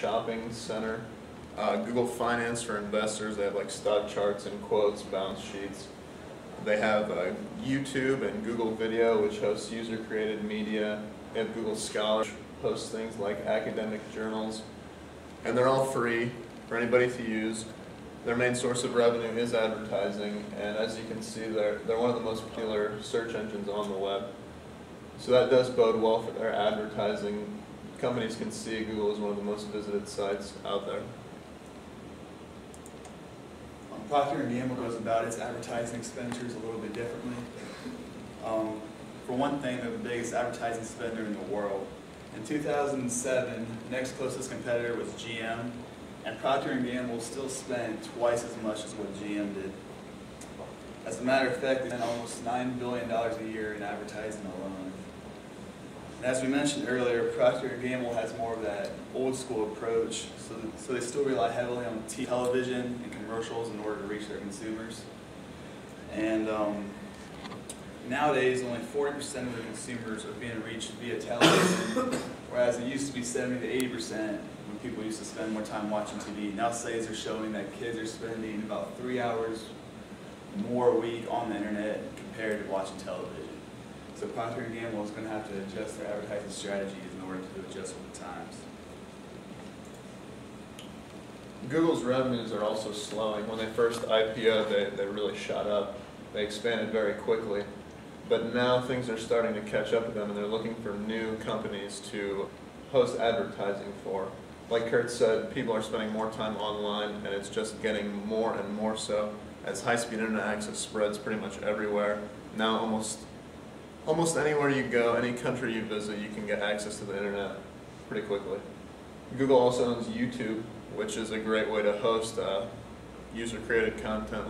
shopping center. Google Finance for investors. They have like stock charts and quotes, balance sheets. They have YouTube and Google Video, which hosts user-created media. They have Google Scholar, which hosts things like academic journals. And they're all free for anybody to use. Their main source of revenue is advertising, and as you can see, they're one of the most popular search engines on the web. So that does bode well for their advertising. Companies can see Google is one of the most visited sites out there. Procter & Gamble goes about its advertising expenditures a little bit differently. For one thing, they're the biggest advertising spender in the world. In 2007, the next closest competitor was GM, and Procter & Gamble still spent twice as much as what GM did. As a matter of fact, they spend almost $9 billion a year in advertising alone. And as we mentioned earlier, Procter & Gamble has more of that old school approach, so they still rely heavily on television and commercials in order to reach their consumers. And nowadays, only 40% of the consumers are being reached via television, whereas it used to be 70 to 80% when people used to spend more time watching TV. Now studies are showing that kids are spending about 3 hours more a week on the internet compared to watching television. So Procter & Gamble is going to have to adjust their advertising strategies in order to adjust with the times. Google's revenues are also slowing. When they first IPO'd, they really shot up. They expanded very quickly. But now things are starting to catch up with them, and they're looking for new companies to host advertising for. Like Kurt said, people are spending more time online, and it's just getting more and more so as high-speed internet access spreads pretty much everywhere. Now almost anywhere you go, any country you visit, you can get access to the internet pretty quickly. Google also owns YouTube, which is a great way to host user-created content